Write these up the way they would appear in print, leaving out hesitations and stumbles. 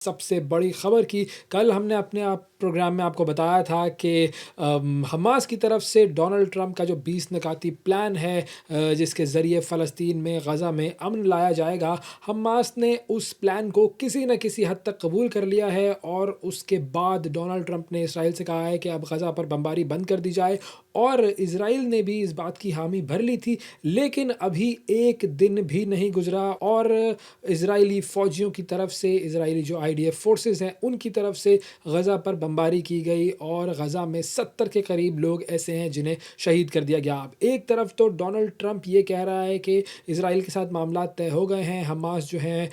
सबसे बड़ी खबर की कल हमने अपने आप प्रोग्राम में आपको बताया था कि हमास की तरफ से डोनाल्ड ट्रंप का जो 20 निकाती प्लान है जिसके ज़रिए फ़लस्तीन में गज़ा में अमन लाया जाएगा, हमास ने उस प्लान को किसी न किसी हद तक कबूल कर लिया है और उसके बाद डोनाल्ड ट्रंप ने इसराइल से कहा है कि अब गज़ा पर बमबारी बंद कर दी जाए और इसराइल ने भी इस बात की हामी भर ली थी। लेकिन अभी एक दिन भी नहीं गुजरा और इजरायली फ़ौजियों की तरफ से, इजरायली जो आईडीएफ फोर्सेस हैं उनकी तरफ से गज़ा पर बमबारी की गई और गज़ा में 70 के करीब लोग ऐसे हैं जिन्हें शहीद कर दिया गया। अब एक तरफ तो डोनाल्ड ट्रंप ये कह रहा है कि इजराइल के साथ मामला तय हो गए हैं, हमास जो है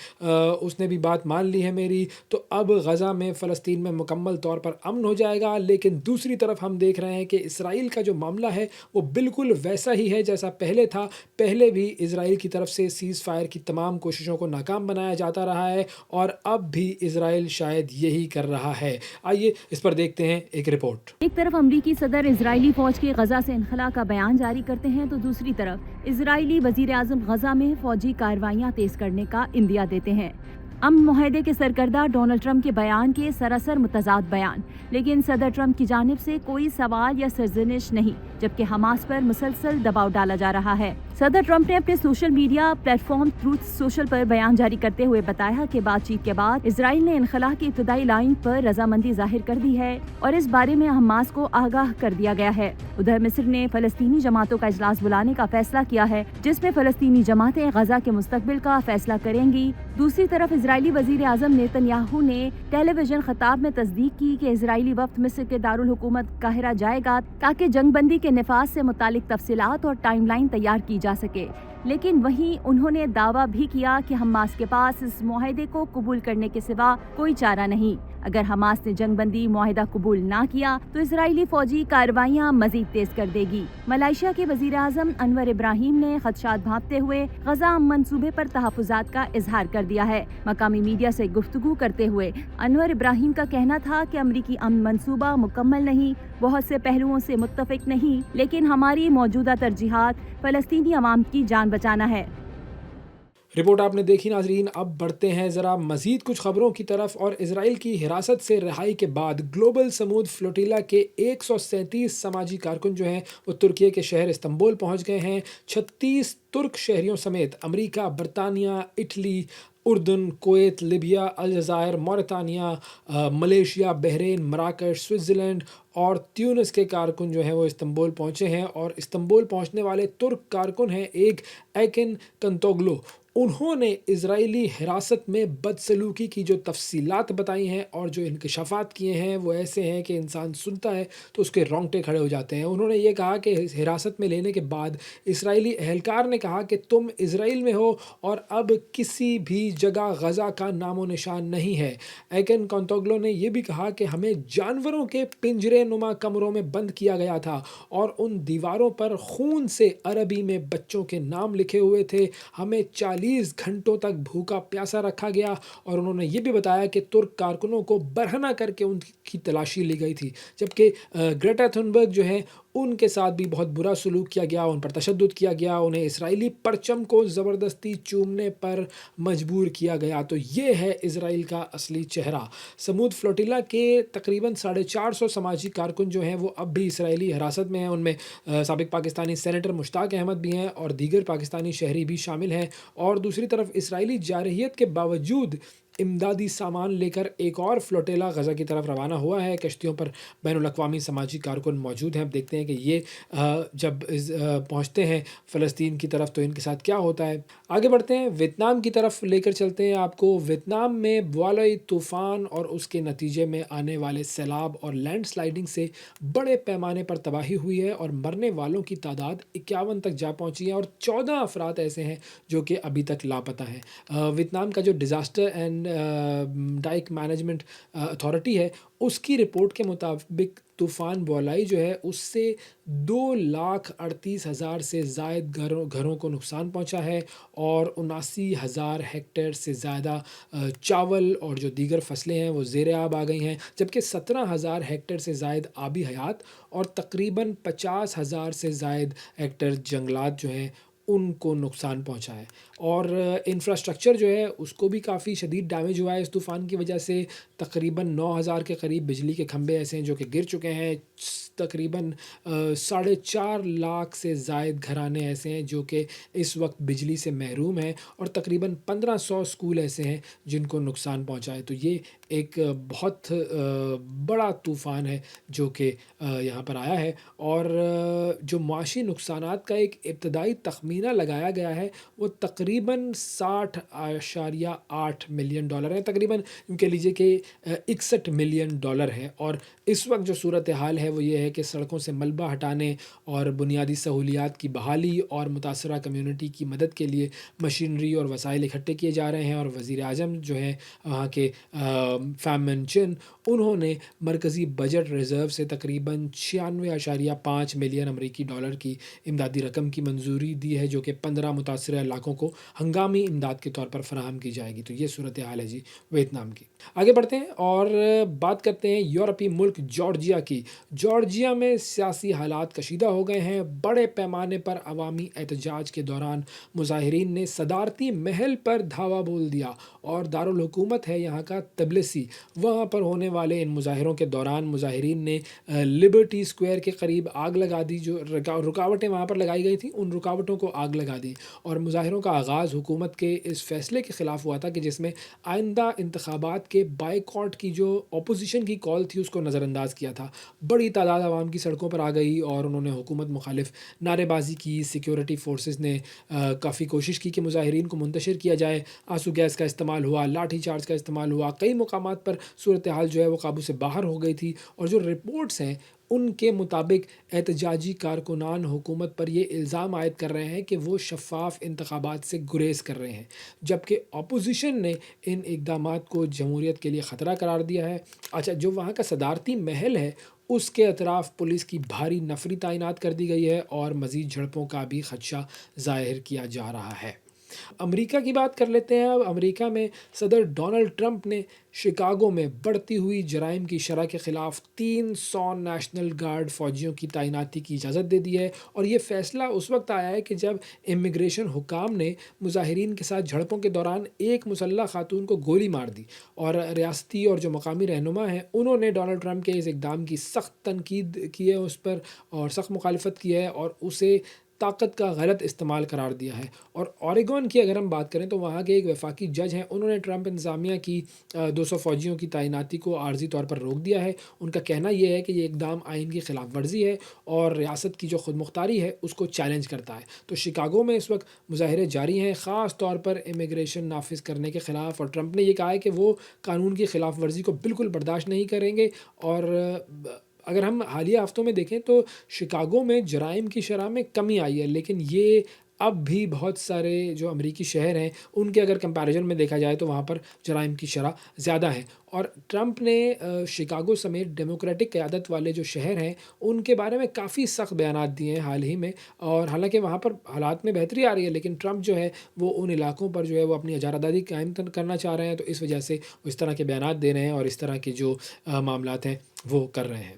उसने भी बात मान ली है मेरी, तो अब गज़ा में फ़लस्तीन में मुकम्मल तौर पर अमन हो जाएगा। लेकिन दूसरी तरफ हम देख रहे हैं कि इसराइल का जो मामला है वो बिल्कुल वैसा ही है जैसा पहले था। पहले भी इसराइल की तरफ से सीज़ फायर की तमाम कोशिशों को नाकाम बनाया जाता रहा है और अब भी इसराइल शायद यही कर रहा है। आइए इस पर देखते हैं एक रिपोर्ट। एक तरफ अमरीकी सदर इजरायली फौज के गजा से इनखला का बयान जारी करते हैं तो दूसरी तरफ इजरायली वजीर आजम गजा में फौजी कार्रवाइयां तेज करने का इंदिया देते हैं। अमन मुआहदे के सरकर्दा डोनाल्ड ट्रंप के बयान के सरासर मुतजाद बयान, लेकिन सदर ट्रंप की जानिब से कोई सवाल या सरजनिश नहीं, जबकि हमास पर मुसलसल दबाव डाला जा रहा है। सदर ट्रंप ने अपने social media platform truth social पर बयान जारी करते हुए बताया कि बातचीत के बाद इसराइल ने इनखला की इब्तदाई लाइन पर रजामंदी जाहिर कर दी है और इस बारे में हमास को आगाह कर दिया गया है। उधर मिस्र ने फलस्तीनी जमातों का इजलास बुलाने का फैसला किया है, जिसमें फलस्तीनी जमातें गजा के मुस्तकबिल का फैसला करेंगी। दूसरी तरफ इजरायली वजीर आजम नेतन्याहू ने टेलीविजन खिताब में तस्दीक की कि इजरायली वफ्द मिस्र के दारुल हुकूमत काहिरा जाएगा ताकि जंगबंदी के निफाज से मुतालिक तफसीलात और टाइमलाइन तैयार की जा सके। लेकिन वहीं उन्होंने दावा भी किया कि हमास के पास इस मुआहदे को कबूल करने के सिवा कोई चारा नहीं। अगर हमास ने जंगबंदी मुआहदा कबूल ना किया तो इजरायली फौजी कार्रवाइयां मजीद तेज कर देगी। मलेशिया के वजीर आजम अनवर इब्राहिम ने खदशात भांपते हुए गजा मंसूबे पर तहफुजात का इजहार कर दिया है। मकामी मीडिया से गुफ्तगू करते हुए अनवर इब्राहिम का कहना था कि अमरीकी अमन मंसूबा मुकम्मल नहीं, बहुत से पहलुओं से मुत्तफिक नहीं, लेकिन हमारी मौजूदा तरजीहात फलस्तीनी अवाम की जान बचाना है। रिपोर्ट आपने देखी नाजरीन। अब बढ़ते हैं ज़रा मज़ीद कुछ ख़बरों की तरफ और इसराइल की हिरासत से रिहाई के बाद ग्लोबल समूद फ्लोटिला के 137 समाजी कारकुन जो हैं वो तुर्की के शहर इस्तंबुल पहुंच गए हैं। 36 तुर्क शहरियों समेत अमेरिका, बरतानिया, Italy, उर्दन, Kuwait, Libya, अलजायर, Mauritania, Malaysia, Bahrain, मराकश, Switzerland और ट्यूनिस के कारकुन जो हैं वो इस्तंबुल पहुंचे हैं। और इस्तंबुल पहुंचने वाले तुर्क कारकुन हैं एक एकिन कंतोगलू। उन्होंने इजरायली हिरासत में बदसलूकी की जो तफसीलात बताई हैं और जो इंकशाफात किए हैं वो ऐसे हैं कि इंसान सुनता है तो उसके रोंगटे खड़े हो जाते हैं। उन्होंने ये कहा कि हिरासत में लेने के बाद इसराइली अहलकार ने कहा कि तुम इसराइल में हो और अब किसी भी जगह गज़ा का नामो निशान नहीं है। एकिन कंतोगलो ने यह भी कहा कि हमें जानवरों के पिंजरे नुमा कमरों में बंद किया गया था और उन दीवारों पर खून से अरबी में बच्चों के नाम लिखे हुए थे। हमें 40 घंटों तक भूखा प्यासा रखा गया। और उन्होंने ये भी बताया कि तुर्क कारकुनों को बरहना करके उनकी तलाशी ली गई थी, जबकि ग्रेटा थुनबर्ग जो है उनके साथ भी बहुत बुरा सलूक किया गया, उन पर तशद्दुद किया गया, उन्हें इसराइली परचम को ज़बरदस्ती चूमने पर मजबूर किया गया। तो ये है इसराइल का असली चेहरा। समूद फ्लोटिला के तकरीबन 450 समाजी कारकुन जो हैं वो अब भी इसराइली हिरासत में हैं। उनमें साबिक पाकिस्तानी सेनेटर मुश्ताक अहमद भी हैं और दीगर पाकिस्तानी शहरी भी शामिल हैं। और दूसरी तरफ इसराइली जारहियत के बावजूद इमदादी सामान लेकर एक और फ्लोटेला गज़ा की तरफ रवाना हुआ है। कश्तियों पर बैनुल-अक़वामी समाजी कारकुन मौजूद हैं। अब देखते हैं कि ये जब पहुँचते हैं फ़लस्तीन की तरफ तो इनके साथ क्या होता है। आगे बढ़ते हैं, वियतनाम की तरफ लेकर चलते हैं आपको। वियतनाम में बुआलई तूफ़ान और उसके नतीजे में आने वाले सैलाब और लैंडस्लाइडिंग से बड़े पैमाने पर तबाही हुई है और मरने वालों की तादाद 51 तक जा पहुँची है और 14 अफराद ऐसे हैं जो कि अभी तक लापता हैं। वियतनाम का जो disaster and dyke management authority है उसकी रिपोर्ट के मुताबिक तूफ़ान बुआलई जो है उससे 2,38,000 से ज़ायद घरों को नुकसान पहुंचा है और 79,000 हेक्टेयर से ज़्यादा चावल और जो दीगर फसलें हैं वो ज़ेर आब आ गई हैं, जबकि 17,000 हेक्टेयर से ज़ायद आबी हयात और तकरीबन 50,000 से ज़ायद हेक्टेयर जंगलात जो हैं उनको नुकसान पहुंचा है। اور انفراسٹرکچر جو ہے اس کو بھی کافی شدید ڈیمیج ہوا ہے اس طوفان کی وجہ سے۔ تقریباً 9,000 کے قریب بجلی کے کھمبے ایسے ہیں جو کہ گر چکے ہیں۔ تقریباً 4.5 لاکھ سے زائد گھرانے ایسے ہیں جو کہ اس وقت بجلی سے محروم ہیں، اور تقریباً 1500 اسکول ایسے ہیں جن کو نقصان پہنچا ہے۔ تو یہ ایک بہت بڑا طوفان ہے جو کہ یہاں پر آیا ہے، اور جو معاشی نقصانات کا ایک ابتدائی تخمینہ لگایا گیا ہے وہ تقریباً $60.8 ملین ہے، تقریباً یوں کہہ لیجیے کہ $61 ملین ہے۔ اور اس وقت جو صورتحال ہے وہ یہ ہے کہ سڑکوں سے ملبہ ہٹانے اور بنیادی سہولیات کی بحالی اور متاثرہ کمیونٹی کی مدد کے لیے مشینری اور وسائل اکٹھے کیے جا رہے ہیں، اور وزیر اعظم جو ہیں وہاں کے فیم من چن، انہوں نے مرکزی بجٹ ریزرو سے تقریباً $96.5 ملین کی امدادی رقم کی منظوری دی ہے جو کہ 15 متاثرہ علاقوں کو ہنگامی امداد کے طور پر فراہم کی جائے گی۔ تو یہ صورتحال ہے جی ویتنام کی۔ آگے بڑھتے ہیں اور بات کرتے ہیں یورپی ملک جارجیا کی۔ جارجیا میں سیاسی حالات کشیدہ ہو گئے ہیں۔ بڑے پیمانے پر عوامی احتجاج کے دوران مظاہرین نے صدارتی محل پر دھاوا بول دیا، اور دارالحکومت ہے یہاں کا تبلسی، وہاں پر ہونے والے ان مظاہروں کے دوران مظاہرین نے لبرٹی اسکوائر کے قریب آگ لگا دی۔ جو رکاوٹیں وہاں پر لگائی گئی تھیں ان رکاوٹوں کو آگ لگا دی، اور مظاہروں کا آغاز حکومت کے اس فیصلے کے خلاف ہوا تھا کہ جس میں آئندہ انتخابات کے بائیکاٹ کی جو اپوزیشن کی کال تھی اس کو نظر انداز کیا تھا۔ بڑی تعداد عوام کی سڑکوں پر آ گئی اور انہوں نے حکومت مخالف نعرے بازی کی۔ سیکیورٹی فورسز نے کافی کوشش کی کہ مظاہرین کو منتشر کیا جائے، آنسو گیس کا استعمال ہوا، لاٹھی چارج کا استعمال ہوا، کئی مقامات پر صورتحال جو ہے وہ قابو سے باہر ہو گئی تھی، اور جو رپورٹس ہیں ان کے مطابق احتجاجی کارکنان حکومت پر یہ الزام عائد کر رہے ہیں کہ وہ شفاف انتخابات سے گریز کر رہے ہیں، جبکہ اپوزیشن نے ان اقدامات کو جمہوریت کے لیے خطرہ قرار دیا ہے۔ اچھا، جو وہاں کا صدارتی محل ہے اس کے اطراف پولیس کی بھاری نفری تعینات کر دی گئی ہے، اور مزید جھڑپوں کا بھی خدشہ ظاہر کیا جا رہا ہے۔ امریکہ کی بات کر لیتے ہیں اب۔ امریکہ میں صدر ڈونلڈ ٹرمپ نے شکاگو میں بڑھتی ہوئی جرائم کی شرح کے خلاف 300 نیشنل گارڈ فوجیوں کی تعیناتی کی اجازت دے دی ہے، اور یہ فیصلہ اس وقت آیا ہے کہ جب امیگریشن حکام نے مظاہرین کے ساتھ جھڑپوں کے دوران ایک مسلح خاتون کو گولی مار دی، اور ریاستی اور جو مقامی رہنما ہیں انہوں نے ڈونلڈ ٹرمپ کے اس اقدام کی سخت تنقید کی ہے اس پر، اور سخت مخالفت کی ہے، اور اسے طاقت کا غلط استعمال قرار دیا ہے۔ اور اوریگون کی اگر ہم بات کریں تو وہاں کے ایک وفاقی جج ہیں، انہوں نے ٹرمپ انتظامیہ کی 200 فوجیوں کی تعیناتی کو عارضی طور پر روک دیا ہے۔ ان کا کہنا یہ ہے کہ یہ اقدام آئین کی خلاف ورزی ہے اور ریاست کی جو خود مختاری ہے اس کو چیلنج کرتا ہے۔ تو شکاگو میں اس وقت مظاہرے جاری ہیں، خاص طور پر امیگریشن نافذ کرنے کے خلاف، اور ٹرمپ نے یہ کہا ہے کہ وہ قانون کی خلاف ورزی کو بالکل برداشت نہیں کریں گے۔ اور اگر ہم حالیہ ہفتوں میں دیکھیں تو شکاگو میں جرائم کی شرح میں کمی آئی ہے، لیکن یہ اب بھی بہت سارے جو امریکی شہر ہیں ان کے اگر کمپیریزن میں دیکھا جائے تو وہاں پر جرائم کی شرح زیادہ ہے۔ اور ٹرمپ نے شکاگو سمیت ڈیموکریٹک قیادت والے جو شہر ہیں ان کے بارے میں کافی سخت بیانات دیے ہیں حال ہی میں، اور حالانکہ وہاں پر حالات میں بہتری آ رہی ہے، لیکن ٹرمپ جو ہے وہ ان علاقوں پر جو ہے وہ اپنی اجارہ قائم کرنا چاہ رہے ہیں، تو اس وجہ سے وہ اس طرح کے بیانات دے رہے ہیں اور اس طرح کے جو معاملات ہیں وہ کر رہے ہیں۔